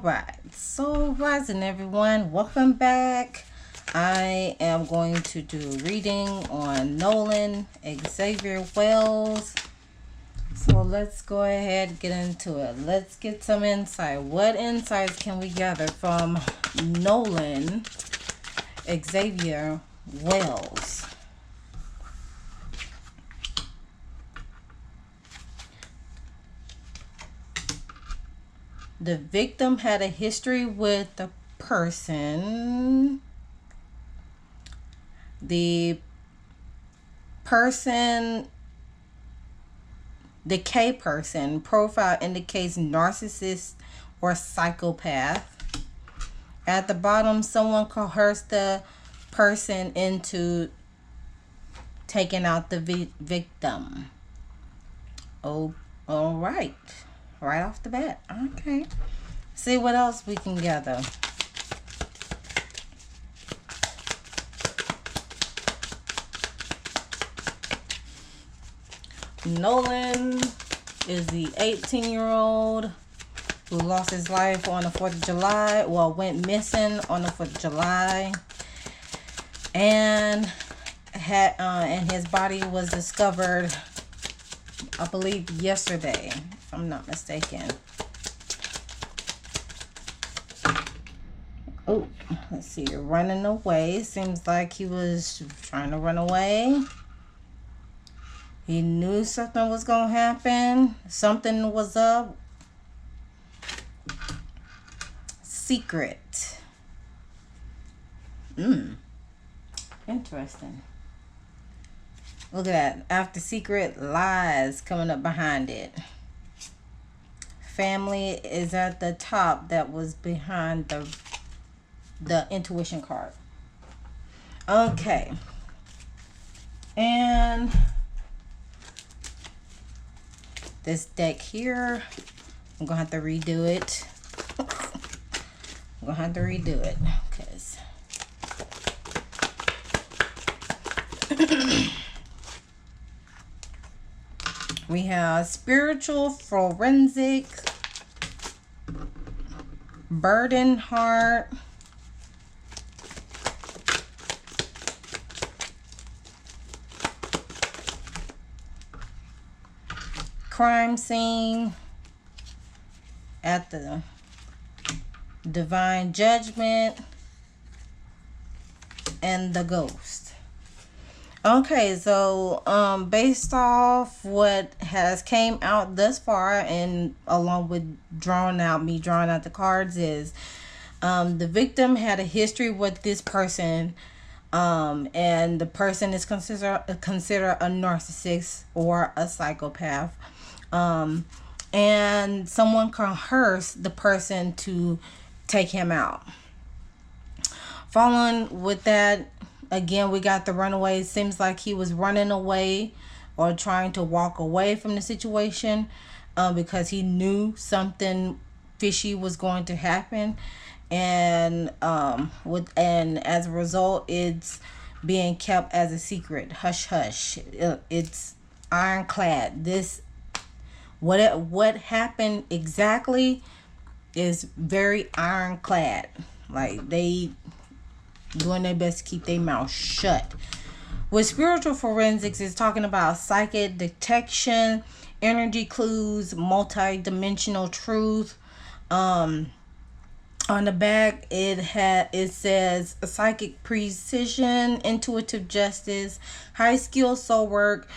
right, so rising everyone, welcome back. I am going to do a reading on Nolan Xavier Wells. So let's go ahead and get into it. Let's get some insight. What insights can we gather from Nolan Xavier Wells? The victim had a history with the person. The K person profile indicates narcissist or psychopath. At the bottom, someone coerced the person into taking out the victim. Oh, all right. Right off the bat. Okay. See what else we can gather. Nolan is the 18-year-old who lost his life on the 4th of July. Well, went missing on the 4th of July. And his body was discovered, I believe, yesterday, if I'm not mistaken. Oh, let's see. Running away. Seems like he was trying to run away. He knew something was going to happen. Something was up. Secret. Interesting. Look at that. After secret, lies coming up behind it. Family is at the top. That was behind the intuition card. Okay. And this deck here, I'm going to have to redo it. Because we have spiritual forensic, burden heart, crime scene, at the divine judgment, and the ghost. Okay, so based off what has came out thus far, and along with drawing out the cards, is the victim had a history with this person, and the person is considered a narcissist or a psychopath, and someone coerced the person to take him out. Following with that, again, we got the runaway. Seems like he was running away or trying to walk away from the situation because he knew something fishy was going to happen, and as a result, it's being kept as a secret. Hush hush. It's ironclad. What happened exactly is very ironclad. Like, they doing their best to keep their mouth shut. With spiritual forensics, is talking about psychic detection, energy clues, multi-dimensional truth. On the back, it says psychic precision, intuitive justice, high skill soul work.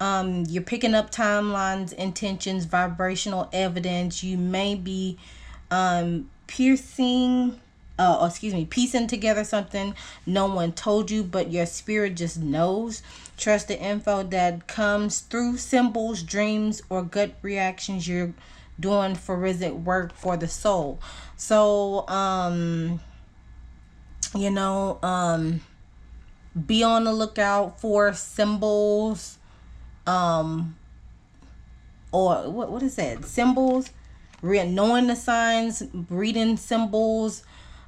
You're picking up timelines, intentions, vibrational evidence. You may be piecing together something no one told you, but your spirit just knows. Trust the info that comes through symbols, dreams, or gut reactions. You're doing forensic work for the soul. So, be on the lookout for symbols, or what is that? Symbols, knowing the signs, reading symbols,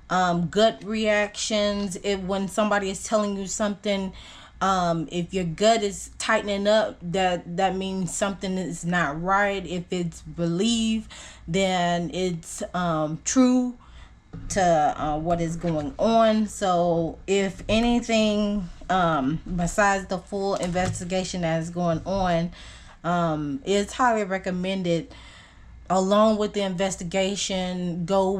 gut reactions. When somebody is telling you something, If your gut is tightening up, that means something is not right. If it's believed, then it's true to what is going on. So if anything, besides the full investigation that is going on, it's highly recommended, along with the investigation, not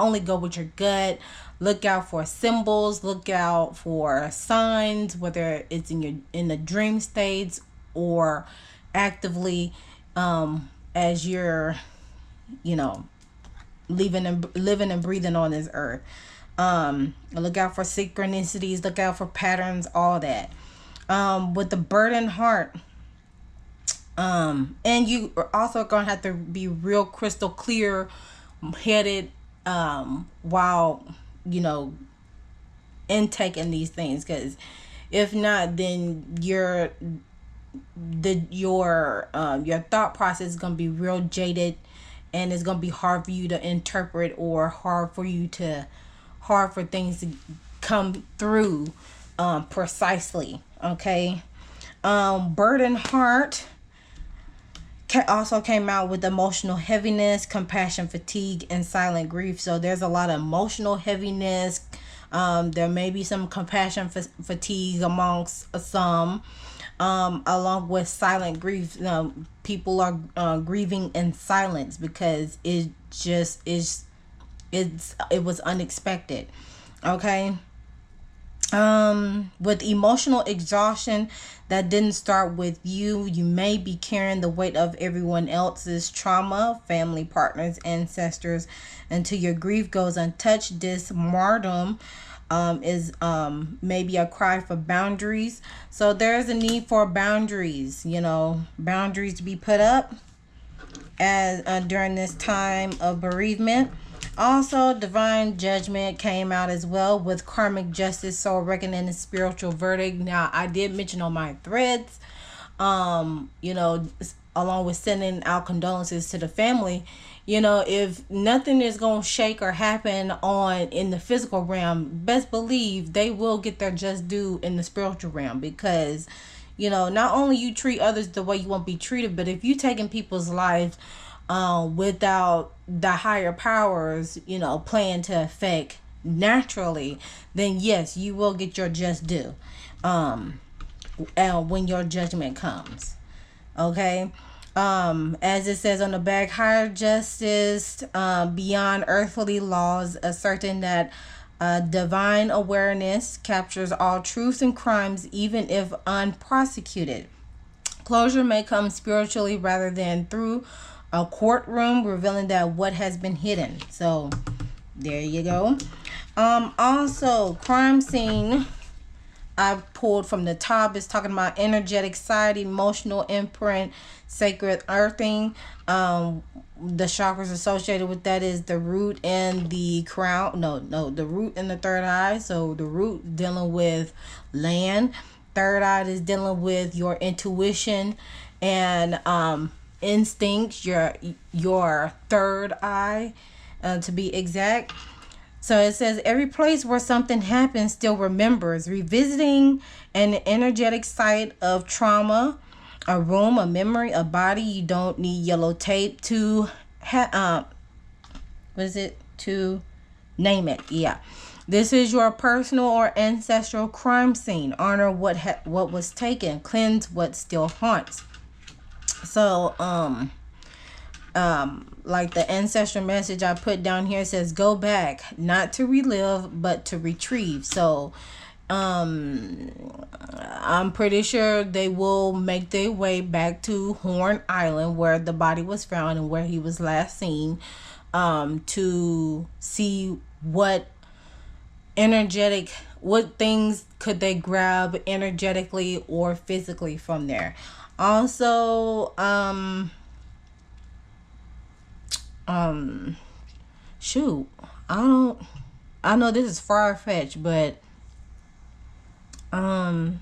only go with your gut, look out for symbols, look out for signs, whether it's in the dream states or actively, as you're, you know, living and breathing on this earth. Look out for synchronicities, look out for patterns, all that. With the burdened heart, and you are also gonna have to be real crystal clear headed, while, you know, intaking these things, because if not, then your thought process is gonna be real jaded, and it's gonna be hard for you to interpret, or hard for things to come through precisely. Okay. Burdened heart also came out with emotional heaviness, compassion fatigue, and silent grief. So there's a lot of emotional heaviness. There may be some compassion fatigue amongst some, along with silent grief. People are grieving in silence because it was unexpected. Okay. With emotional exhaustion that didn't start with you, you may be carrying the weight of everyone else's trauma, family, partners, ancestors, until your grief goes untouched. This martyrdom is maybe a cry for boundaries. So there's a need for boundaries, boundaries to be put up as during this time of bereavement. Also, divine judgment came out as well, with karmic justice, soul reckoning, and spiritual verdict. Now, I did mention on my threads, along with sending out condolences to the family, if nothing is going to shake or happen in the physical realm, best believe they will get their just due in the spiritual realm, because, not only you treat others the way you want to be treated, but if you taking people's lives without the higher powers, playing to effect naturally, then yes, you will get your just due when your judgment comes. Okay. As it says on the back, higher justice beyond earthly laws, asserting that divine awareness captures all truths and crimes, even if unprosecuted. Closure may come spiritually rather than through a courtroom, revealing that what has been hidden. So there you go. Also, crime scene I pulled from the top is talking about energetic side, emotional imprint, sacred earthing. The chakras associated with that is the root and the crown. The root and the third eye. So the root dealing with land. Third eye is dealing with your intuition and instincts, your third eye, to be exact. So it says every place where something happens still remembers. Revisiting an energetic site of trauma, a room, a memory, a body. You don't need yellow tape to to name it. Yeah. This is your personal or ancestral crime scene. Honor what was taken. Cleanse what still haunts. So, like the ancestral message I put down here says, go back, not to relive, but to retrieve. So, I'm pretty sure they will make their way back to Horn Island, where the body was found and where he was last seen, to see what things could they grab energetically or physically from there. Also, shoot, I know this is far-fetched, but I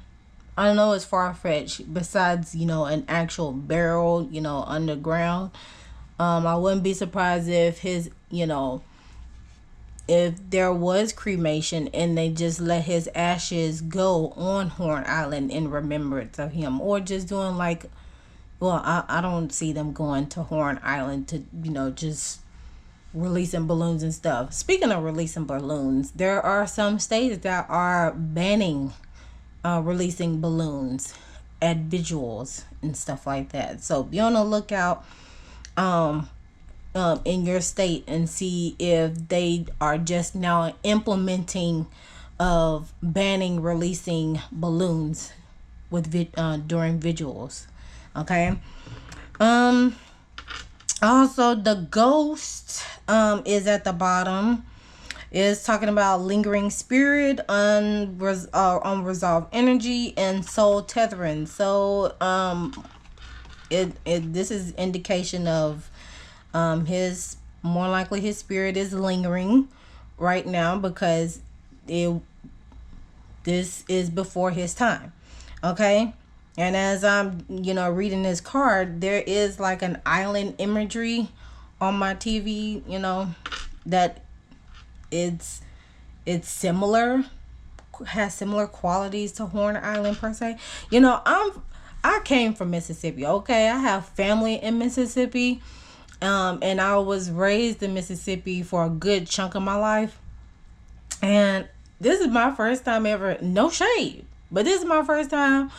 know it's far-fetched besides, an actual barrel, underground. I wouldn't be surprised if his, if there was cremation and they just let his ashes go on Horn Island in remembrance of him, or just doing like, well, I don't see them going to Horn Island to, just releasing balloons and stuff. Speaking of releasing balloons, there are some states that are banning releasing balloons at visuals and stuff like that. So be on the lookout in your state and see if they are just now implementing of banning releasing balloons with during visuals. Okay. Also, the ghost is at the bottom. Is talking about lingering spirit, unresolved energy, and soul tethering. So this is indication of his, more likely his spirit is lingering right now, because this is before his time. Okay. And as I'm reading this card, there is like an island imagery on my TV, that it's similar, has similar qualities to Horn Island per se. I came from Mississippi. Okay, I have family in Mississippi, and I was raised in Mississippi for a good chunk of my life. And this is my first time ever, no shade, but this is my first time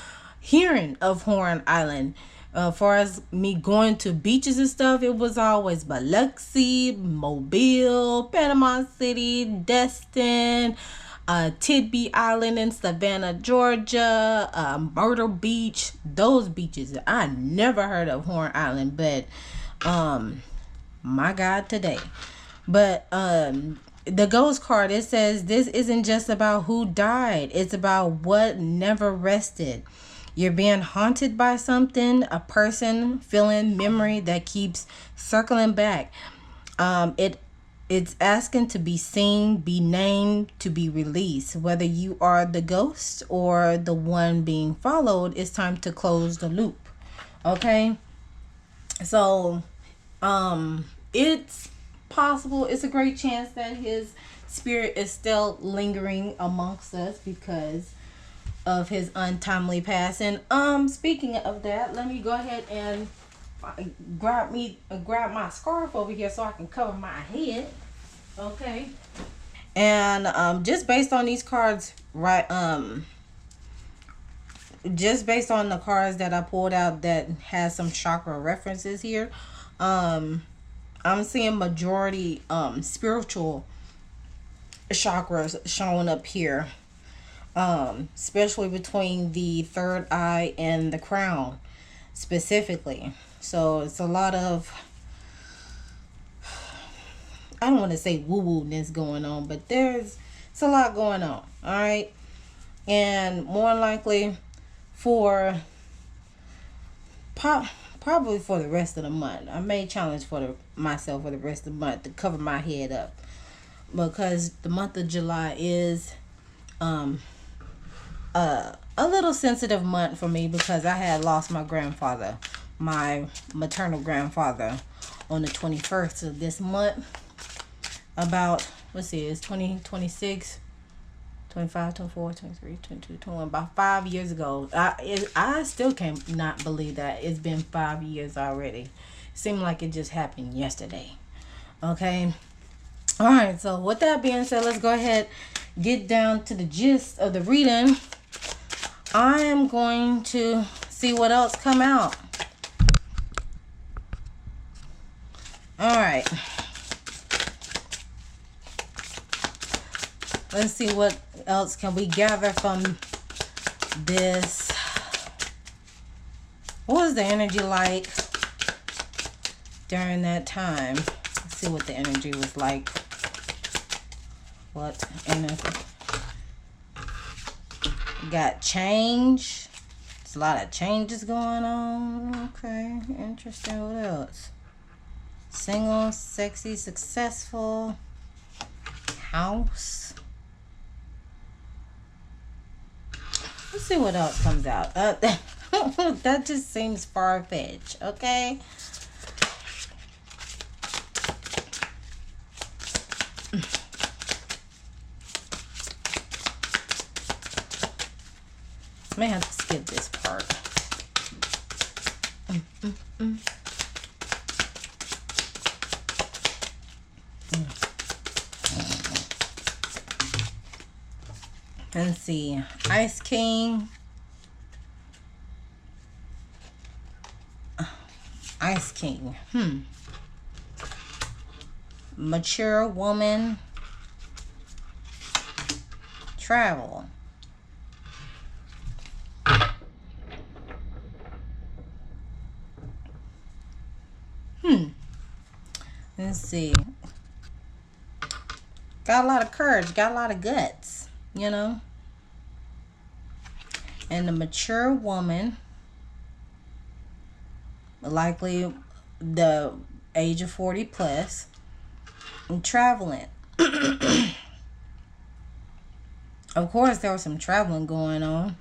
hearing of Horn Island. Far as me going to beaches and stuff, it was always Biloxi, Mobile, Panama City, Destin, Tidby Island in Savannah, Georgia, Myrtle Beach. Those beaches. I never heard of Horn Island, but my God, today. But the ghost card, it says this isn't just about who died, it's about what never rested. You're being haunted by something, a person, feeling, memory that keeps circling back. It's asking to be seen, be named, to be released. Whether you are the ghost or the one being followed, it's time to close the loop. Okay? So, it's possible, it's a great chance that his spirit is still lingering amongst us because of his untimely passing. Speaking of that, let me go ahead and grab my scarf over here so I can cover my head. Okay. And just based on these cards, right, just based on the cards that I pulled out that has some chakra references here, I'm seeing majority spiritual chakras showing up here. Especially between the third eye and the crown specifically. So it's a lot of, I don't want to say woo-woo-ness going on, but it's a lot going on. All right. And more likely for probably for the rest of the month. I may challenge myself for the rest of the month to cover my head up, because the month of July is a little sensitive month for me, because I had lost my grandfather, my maternal grandfather, on the 21st of this month. About, let's see, it's 2026, 25, 24, 23, 22, 21, about 5 years ago. I still cannot believe that it's been 5 years already. It seemed like it just happened yesterday. Okay. All right. So with that being said, let's go ahead, get down to the gist of the reading. I am going to see what else come out. All right. Let's see what else can we gather from this. What was the energy like during that time? Let's see what the energy was like. What energy? Got change. There's a lot of changes going on. Okay, interesting. What else? Single, sexy, successful. House. Let's see what else comes out. That just seems far-fetched. Okay. May have to skip this part. Let's see. Ice King. Ice King. Mature woman. Travel. Let's see. Got a lot of courage. Got a lot of guts. You know. And the mature woman. Likely the age of 40 plus. And traveling. Of course, there was some traveling going on.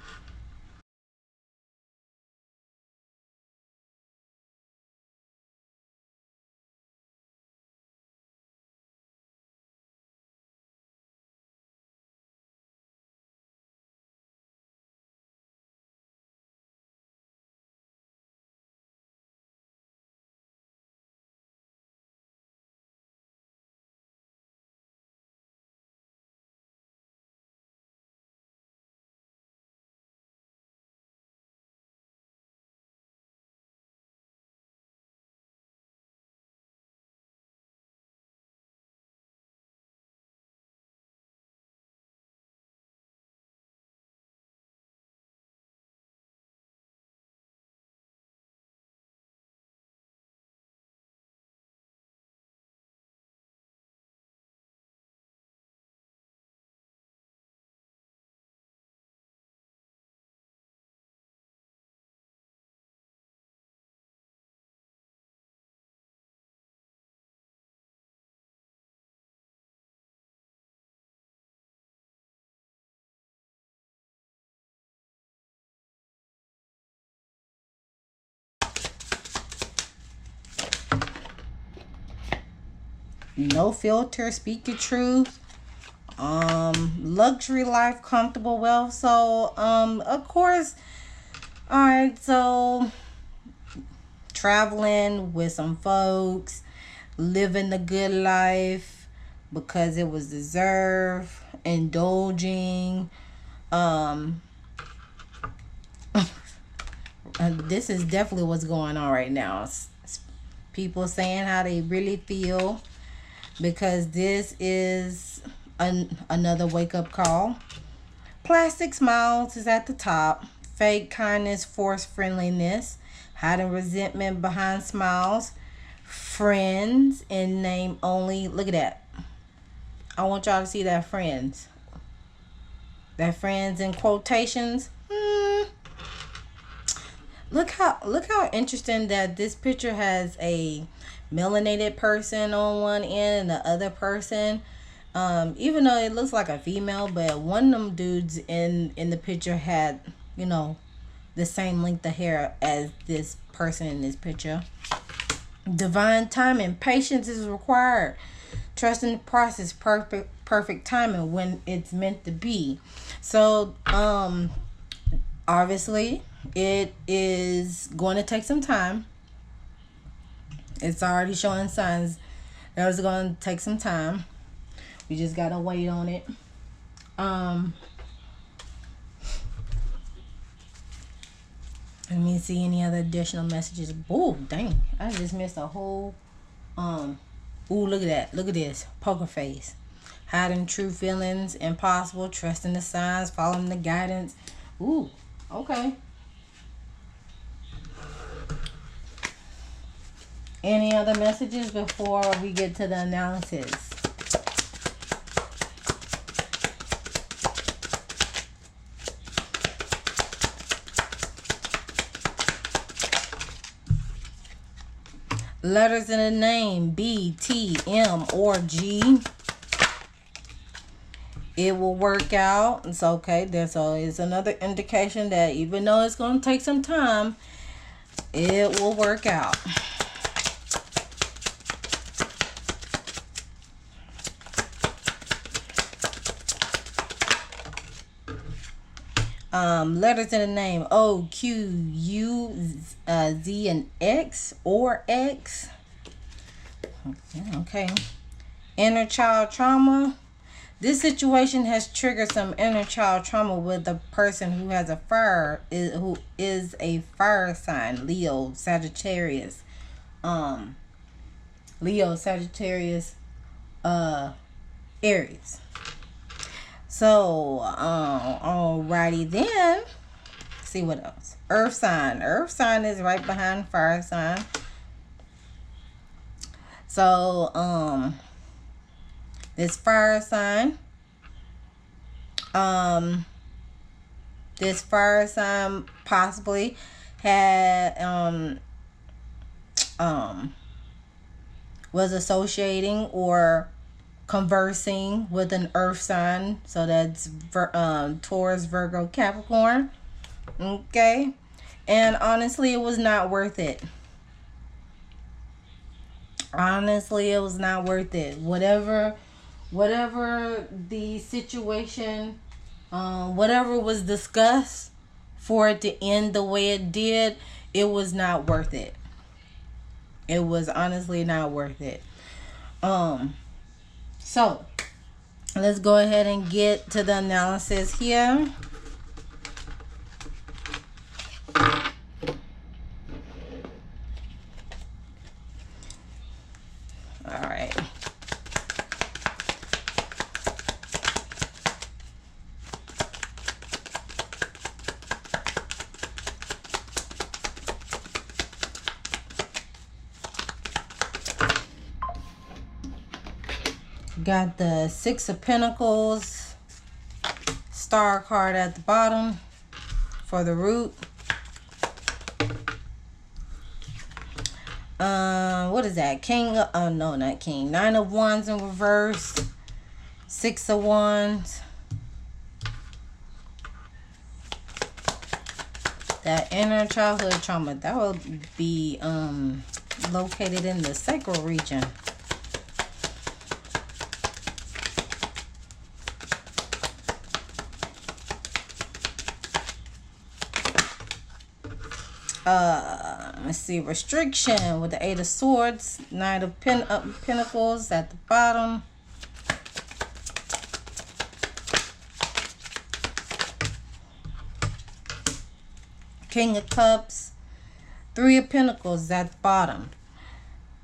No filter, speak your truth. Luxury life, comfortable wealth. So of course, all right, so traveling with some folks, living the good life because it was deserved, indulging. This is definitely what's going on right now. People saying how they really feel, because this is another wake-up call. Plastic smiles is at the top. Fake kindness, forced friendliness, hiding resentment behind smiles. Friends in name only. Look at that. I want y'all to see that friends. That friends in quotations. Look how interesting that this picture has a melanated person on one end and the other person. Even though it looks like a female, but one of them dudes in the picture had, you know, the same length of hair as this person in this picture. Divine timing, patience is required. Trust in the process, perfect timing when it's meant to be. So, obviously, it is going to take some time. It's already showing signs that it's going to take some time. We just got to wait on it. Let me see any other additional messages. Oh, dang. I just missed a whole... Ooh, look at that. Look at this. Poker face. Hiding true feelings. Impossible. Trusting the signs. Following the guidance. Ooh, okay. Any other messages before we get to the analysis? Letters in a name, B, T, M, or G. It will work out. It's okay. So it's another indication that even though it's going to take some time, it will work out. Letters in the name: O, Q, U, Z, and X, or X. Okay. Inner child trauma. This situation has triggered some inner child trauma with the person who has who is a fire sign: Leo, Sagittarius. Leo, Sagittarius, Aries. So, alrighty then. See what else. Earth sign. Earth sign is right behind fire sign. So, this fire sign. This fire sign possibly had was associating or conversing with an earth sign. So that's Taurus, Virgo, Capricorn. Okay. And honestly, it was not worth it. Honestly, it was not worth it. Whatever the situation, whatever was discussed for it to end the way it did, it was not worth it. It was honestly not worth it. So let's go ahead and get to the analysis here. All right. Got the Six of Pentacles, Star card at the bottom for the root. What is that? King, no, not King. Nine of Wands in reverse, Six of Wands. That inner childhood trauma, that will be located in the sacral region. Let's see, restriction with the Eight of Swords, Nine of Pentacles at the bottom. King of Cups, Three of Pentacles at the bottom.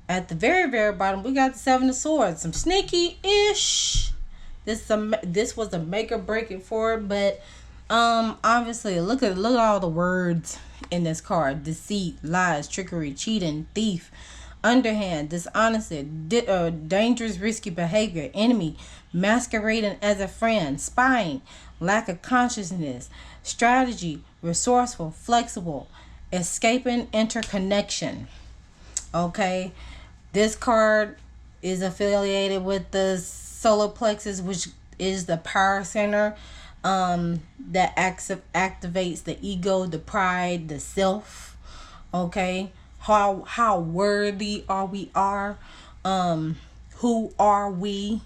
At the very, very bottom, we got the Seven of Swords. Some sneaky-ish. This was a make or break it for it, but obviously, look at all the words in this card: deceit, lies, trickery, cheating, thief, underhand, dishonesty, dangerous, risky behavior, enemy, masquerading as a friend, spying, lack of consciousness, strategy, resourceful, flexible, escaping, interconnection. Okay, this card is affiliated with the solar plexus, which is the power center that activates the ego, the pride, the self. Okay, how worthy are we? Who are we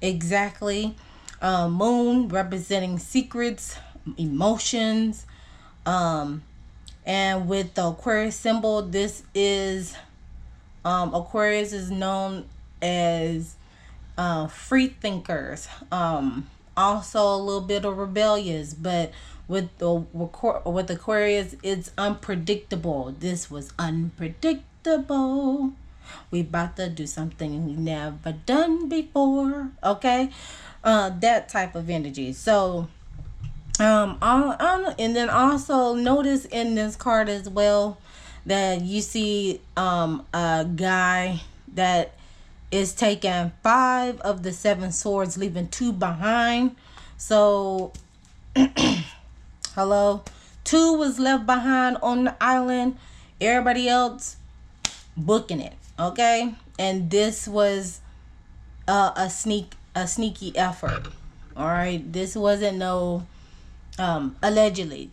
exactly? Moon representing secrets, emotions, and with the Aquarius symbol, this is Aquarius is known as free thinkers, also a little bit of rebellious, but with Aquarius, it's unpredictable. This was unpredictable. We about to do something we never done before. Okay, that type of energy. So and then also notice in this card as well that you see a guy that is taking 5 of the 7 swords, leaving 2 behind. So hello, 2 was left behind on the island, everybody else booking it. Okay, and this was a sneaky effort. All right, this wasn't no allegedly.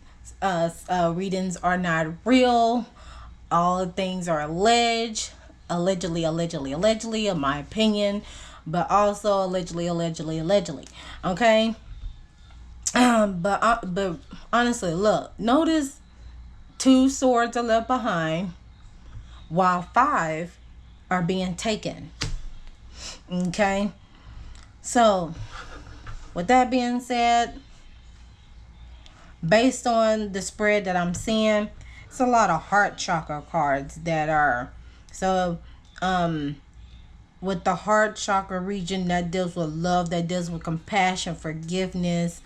Readings are not real. All things are allegedly, in my opinion, but also allegedly. Okay. But Honestly, look, notice 2 swords are left behind while 5 are being taken. Okay? So, with that being said, based on the spread that I'm seeing, it's a lot of heart chakra cards that are so with the heart chakra region, that deals with love, that deals with compassion, forgiveness,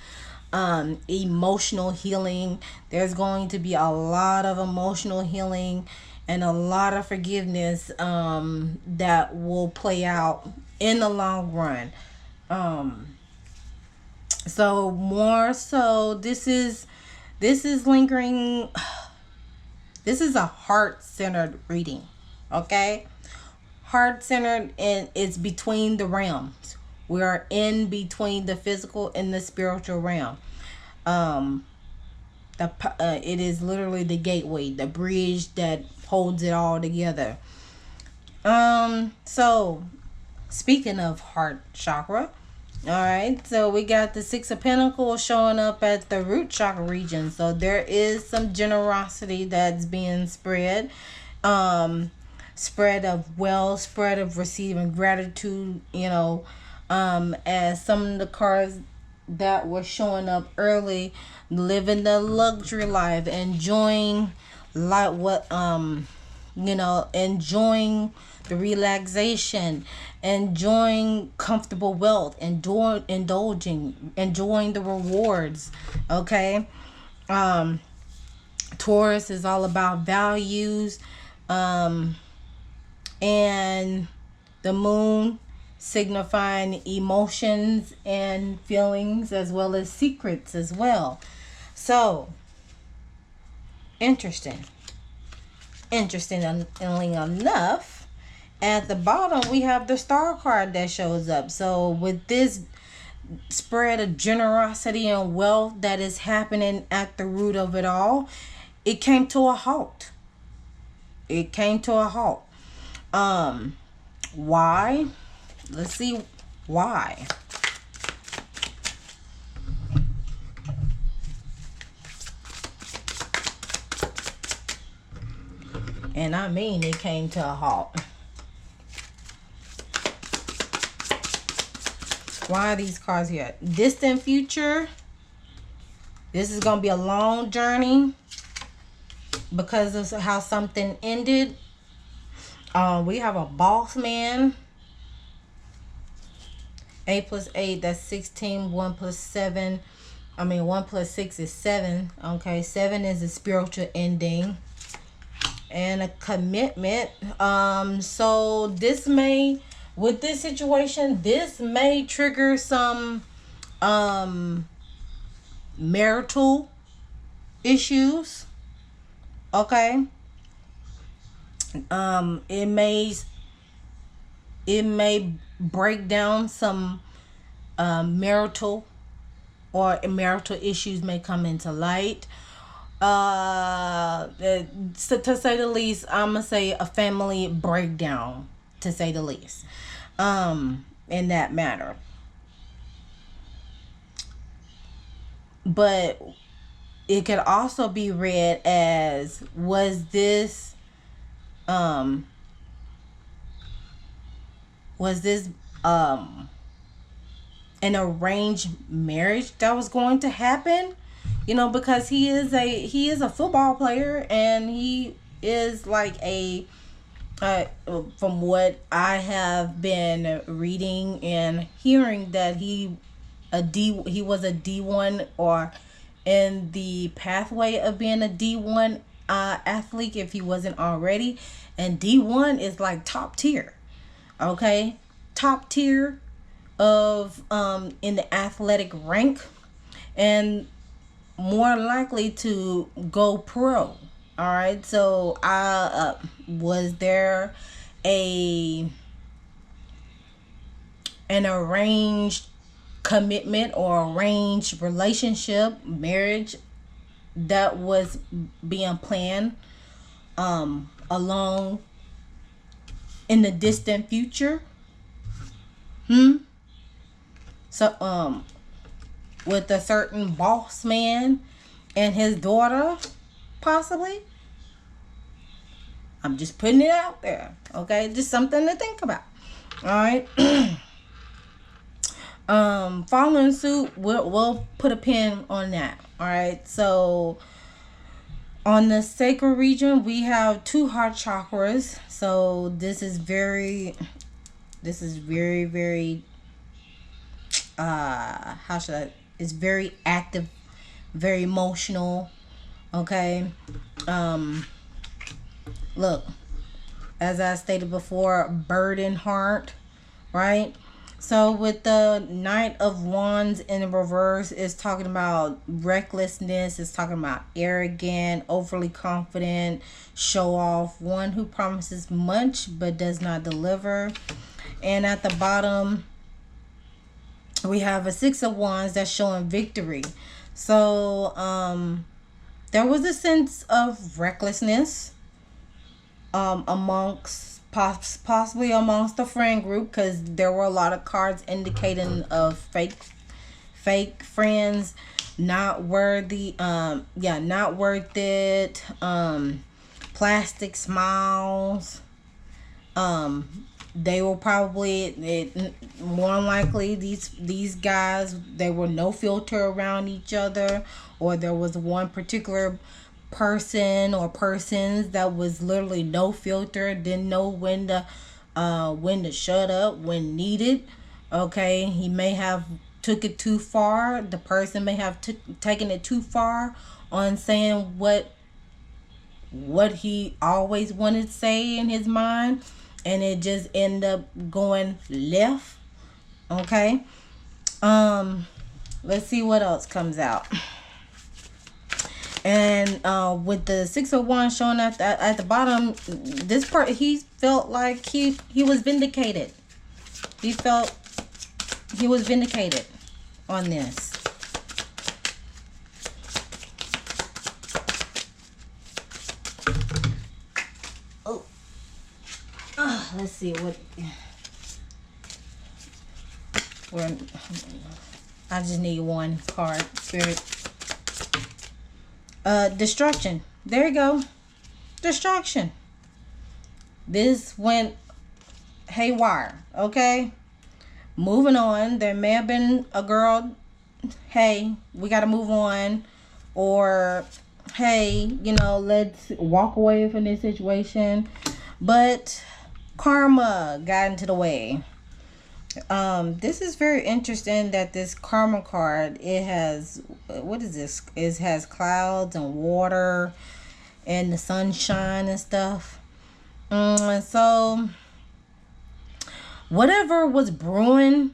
emotional healing. There's going to be a lot of emotional healing and a lot of forgiveness that will play out in the long run. So more so, this is lingering. This is a heart-centered reading, okay? Heart-centered, and it's between the realms. We are in between the physical and the spiritual realm. Um, it is literally the gateway, the bridge that holds it all together. So speaking of heart chakra, all right, so we got the 6 of Pentacles showing up at the root chakra region. So there is some generosity that's being spread. Spread of wealth, spread of receiving gratitude, as some of the cards that were showing up early, living the luxury life, enjoying like what enjoying the relaxation, enjoying comfortable wealth, enjoying the rewards. Okay. Taurus is all about values, and the moon signifying emotions and feelings as well as secrets as well. So interestingly enough, at the bottom we have the star card that shows up. So with this spread of generosity and wealth that is happening at the root of it all, it came to a halt. Why? Let's see why. And I mean, it came to a halt. Why are these cards here? Distant future. This is going to be a long journey because of how something ended. We have a boss man. 8 plus 8, that's 16. 1 plus 7. 1 plus 6 is 7. Okay, 7 is a spiritual ending and a commitment. So this may, with this situation, this may trigger some marital issues. Okay. It may break down some marital issues may come into light. So to say the least, I'm gonna say a family breakdown, to say the least, in that matter. But it could also be read as, was this an arranged marriage that was going to happen? Because he is a football player, and he is like from what I have been reading and hearing, that he was a D1, or in the pathway of being a D1 athlete if he wasn't already. And D1 is like top tier. Okay, top tier of in the athletic rank, and more likely to go pro. All right, so was there an arranged commitment or arranged relationship, marriage, that was being planned along in the distant future? So with a certain boss man and his daughter, possibly. I'm just putting it out there, okay? Just something to think about. All right. Following suit, we'll put a pin on that. All right. So on the sacral region, we have 2 heart chakras. So this is very, very, how should I? It's very active, very emotional. Okay. Look, as I stated before, burden heart, right? So with the Knight of Wands in the reverse, it's talking about recklessness. It's talking about arrogant, overly confident, show off, one who promises much but does not deliver. And at the bottom, we have a 6 of Wands that's showing victory. So there was a sense of recklessness amongst possibly amongst the friend group, because there were a lot of cards indicating of fake friends, not worthy, not worth it, plastic smiles. They were probably more likely these guys, there were no filter around each other, or there was one particular person or persons that was literally no filter, didn't know when to shut up when needed. Okay, he may have took it too far. The person may have taken it too far on saying what he always wanted to say in his mind, and it just ended up going left. Okay. Let's see what else comes out. And with the 6 of Wands showing at the bottom, this part, he felt like he was vindicated. He felt he was vindicated on this. Oh, let's see what. I just need one card, Spirit. Destruction. There you go. Destruction. This went haywire. Okay. Moving on. There may have been a girl, hey, we got to move on. Or, hey, let's walk away from this situation. But karma got into the way. This is very interesting that this karma card, it has, what is this? It has clouds and water and the sunshine and stuff. So whatever was brewing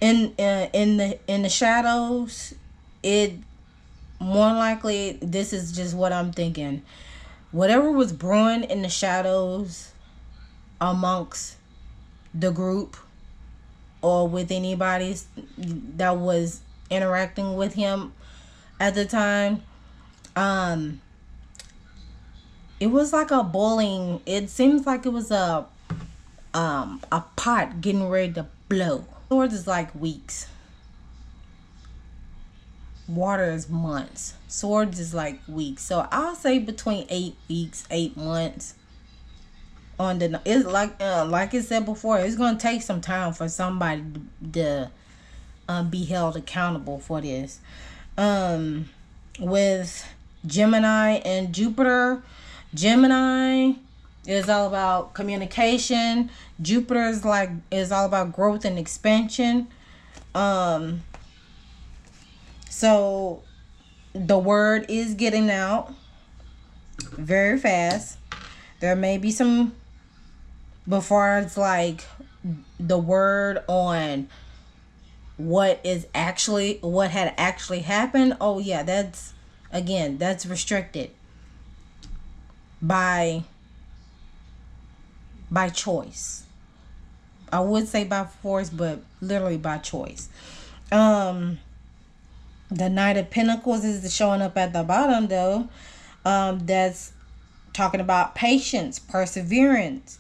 in the shadows, it more likely, this is just what I'm thinking. Whatever was brewing in the shadows amongst the group or with anybody that was interacting with him at the time, it was like a boiling, it seems like it was a pot getting ready to blow. Swords is like weeks, water is months, swords is like weeks. So I'll say between 8 weeks, 8 months. It's like I said before, it's gonna take some time for somebody to be held accountable for this. With Gemini and Jupiter, Gemini is all about communication. Jupiter is all about growth and expansion. So the word is getting out very fast. There may be some, before it's like the word on what had actually happened. Oh yeah, that's restricted by choice. I would say by force, but literally by choice. The Knight of Pentacles is showing up at the bottom though. That's talking about patience, perseverance,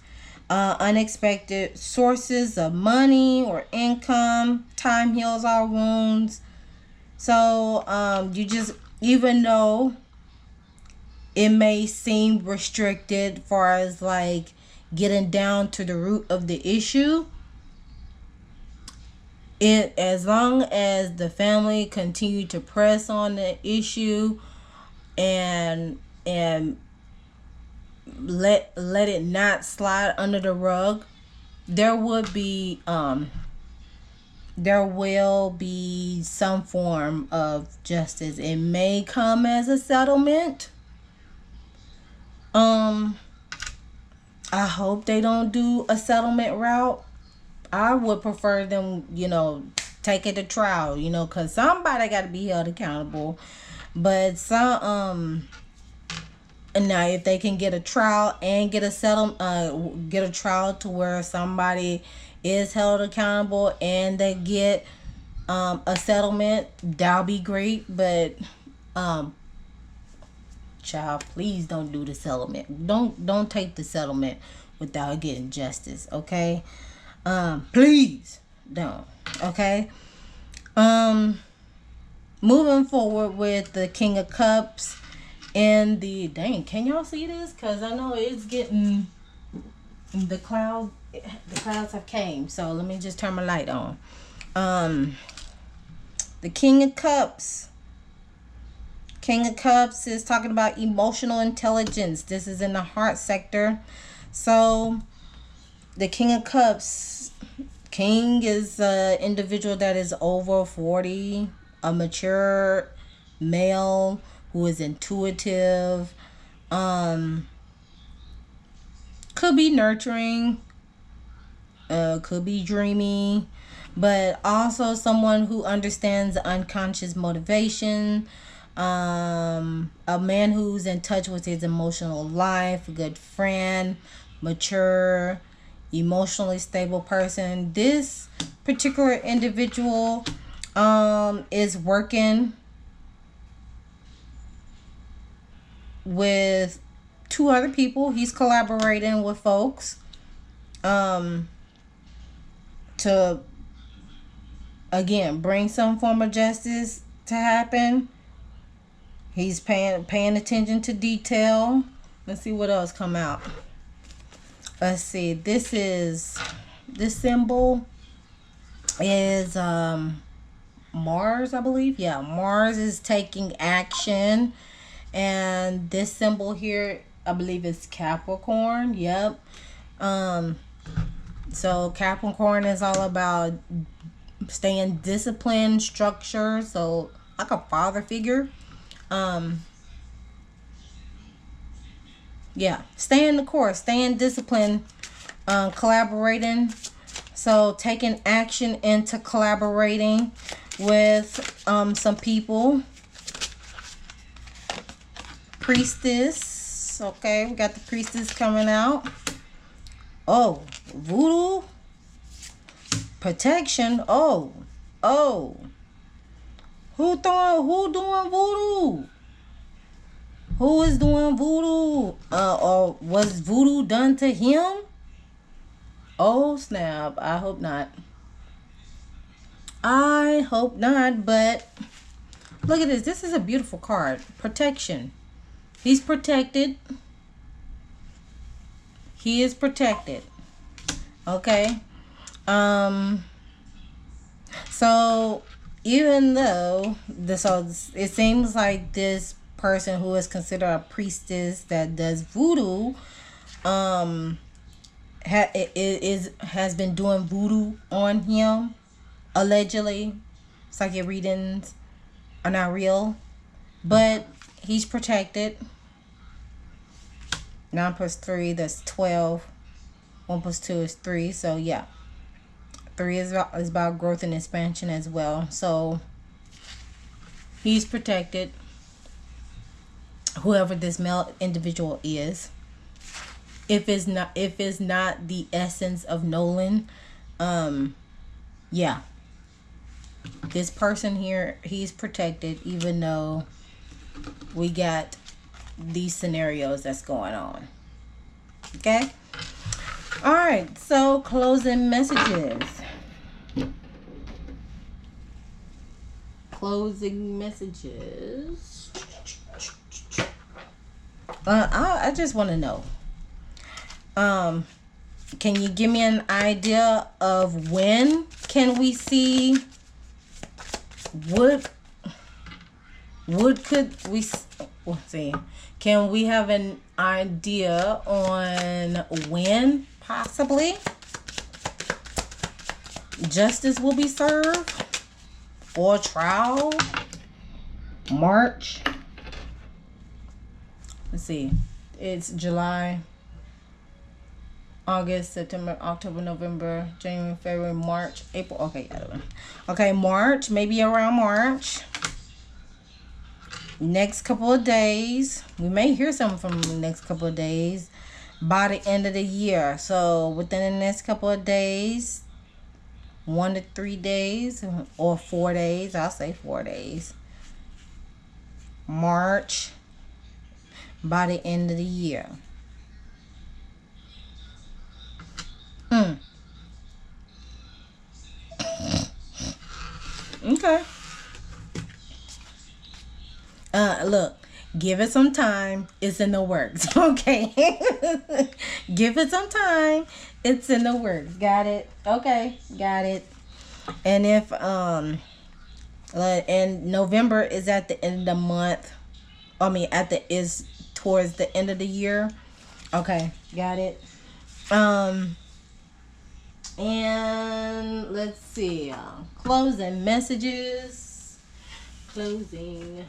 unexpected sources of money or income. Time heals all wounds. So you just, even though it may seem restricted far as like getting down to the root of the issue, it, as long as the family continue to press on the issue and let it not slide under the rug, there would be there will be some form of justice. It may come as a settlement. I hope they don't do a settlement route. I would prefer them, take it to trial, because somebody got to be held accountable. But some, and now if they can get a trial and get a get a trial to where somebody is held accountable and they get a settlement, that'll be great. But child, please don't do the settlement. Don't take the settlement without getting justice, okay? Please don't, okay? Moving forward with the King of Cups and the, dang, can y'all see this? Because I know it's getting, the clouds have came. So let me just turn my light on. The King of Cups. King of Cups is talking about emotional intelligence. This is in the heart sector. So the King of Cups, King is an individual that is over 40, a mature male who is intuitive, could be nurturing, could be dreamy, but also someone who understands unconscious motivation, a man who's in touch with his emotional life, a good friend, mature, emotionally stable person. This particular individual is working with 2 other people. He's collaborating with folks to, again, bring some form of justice to happen. He's paying attention to detail. Let's see what else come out. Let's see. This symbol is Mars, I believe. Yeah, Mars is taking action. And this symbol here, I believe, is Capricorn. Yep. So Capricorn is all about staying disciplined, structure. So like a father figure. Yeah, staying the course, staying disciplined, collaborating. So taking action into collaborating with some people. Priestess. Okay, we got the priestess coming out. Oh, voodoo. Protection. Oh. Who doing voodoo? Who is doing voodoo? Or was voodoo done to him? Oh, snap. I hope not. But look at this. This is a beautiful card. Protection. He's protected. He is protected. Okay. So even though it seems like this person who is considered a priestess that does voodoo has been doing voodoo on him, allegedly. Psychic readings are not real, but he's protected. 9 plus 3, that's 12. 1 plus 2 is 3. So yeah, 3 is about growth and expansion as well. So he's protected, whoever this male individual is. If it's not the essence of Nolan, yeah, this person here, he's protected, even though we got these scenarios that's going on. Okay. All right, so closing messages. closing messages. I just want to know. Can you give me an idea of when can we see? Could we? Let's see. Can we have an idea on when possibly justice will be served or trial? March. Let's see. It's July, August, September, October, November, January, February, March, April. Okay, okay, March. Maybe around March. Next couple of days. We may hear something from the next couple of days by the end of the year. So within the next couple of days, 1 to 3 days or 4 days. I'll say 4 days. March by the end of the year. Okay. Look, give it some time. It's in the works. Okay. Give it some time. It's in the works. Got it? Okay. Got it. And if and November is at the end of the month. Is towards the end of the year. Okay. Got it. And let's see. Closing messages. Closing.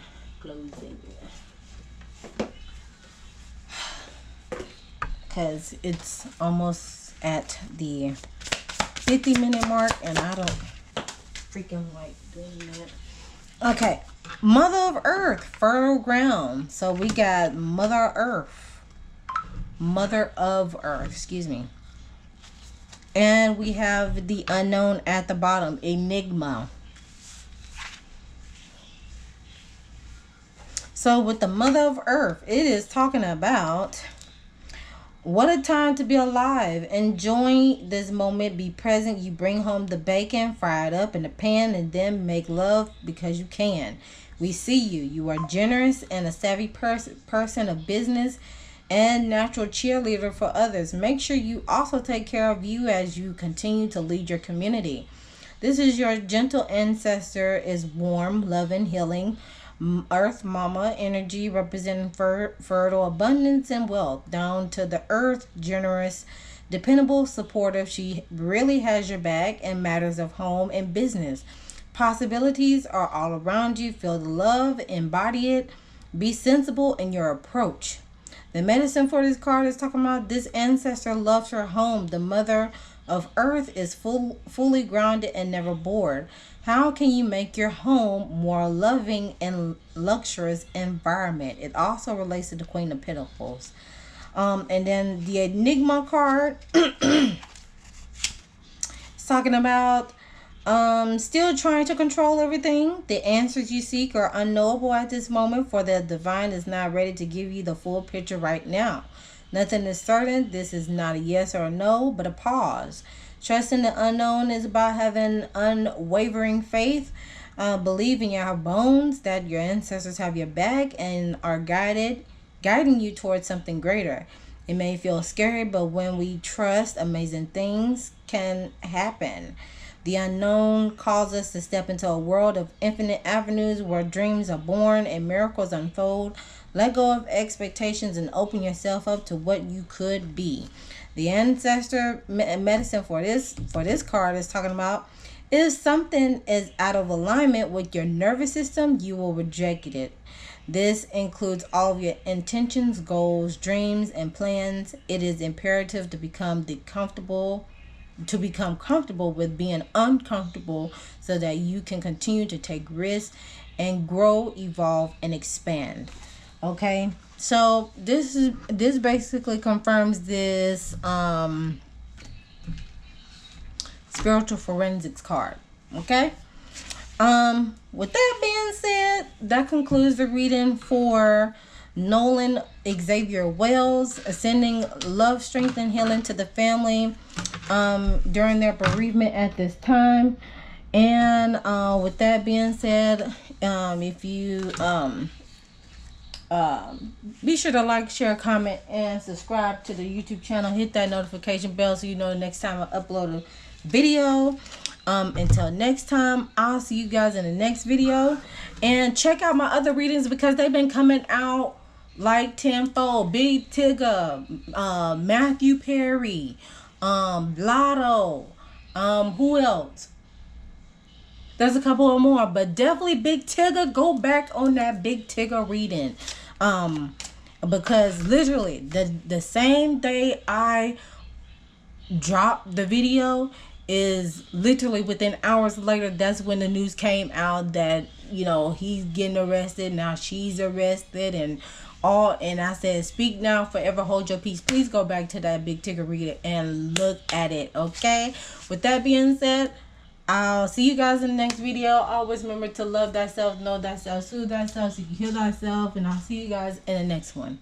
Because it's almost at the 50-minute mark and I don't freaking like doing that. Okay. Mother of Earth, fertile ground. So we got Mother of Earth, excuse me. And we have the unknown at the bottom, enigma. So with the Mother of Earth, it is talking about what a time to be alive. Enjoy this moment. Be present. You bring home the bacon, fry it up in the pan, and then make love because you can. We see you. You are generous and a savvy person of business and natural cheerleader for others. Make sure you also take care of you as you continue to lead your community. This is your gentle ancestor is warm, loving, healing. Earth Mama energy representing fertile abundance and wealth. Down to the earth, generous, dependable, supportive. She really has your back in matters of home and business. Possibilities are all around you. Feel the love, embody it. Be sensible in your approach. The medicine for this card is talking about this ancestor loves her home. The Mother of Earth is fully grounded and never bored. How can you make your home more loving and luxurious environment? It also relates to the Queen of Pentacles. And then the Enigma card is talking about still trying to control everything. The answers you seek are unknowable at this moment, for the divine is not ready to give you the full picture right now. Nothing is certain. This is not a yes or a no, but a pause. Trusting the unknown is about having unwavering faith. Believe in your bones that your ancestors have your back and are guiding you towards something greater. It may feel scary, but when we trust, amazing things can happen. The unknown calls us to step into a world of infinite avenues where dreams are born and miracles unfold. Let go of expectations and open yourself up to what you could be. The ancestor medicine for this card is talking about if something is out of alignment with your nervous system, you will reject it. This includes all of your intentions, goals, dreams, and plans. It is imperative to become comfortable with being uncomfortable so that you can continue to take risks and grow, evolve, and expand. Okay, so this basically confirms this spiritual forensics card. Okay, with that being said, that concludes the reading for Nolan Xavier Wells, sending love, strength, and healing to the family during their bereavement at this time. And with that being said, if you be sure to like, share, comment, and subscribe to the YouTube channel. Hit that notification bell so you know the next time I upload a video. Until next time, I'll see you guys in the next video. And check out my other readings because they've been coming out like tenfold. Big Tigger, Matthew Perry, Lotto, who else? There's a couple of more, but definitely Big Tigger. Go back on that Big Tigger reading. Because literally the same day I dropped the video is literally within hours later, that's when the news came out that, you know, he's getting arrested. Now she's arrested and all. And I said, speak now, forever hold your peace. Please go back to that Big Tigger reader and look at it. Okay. With that being said, I'll see you guys in the next video. Always remember to love thyself, know thyself, soothe thyself, so you can heal thyself. And I'll see you guys in the next one.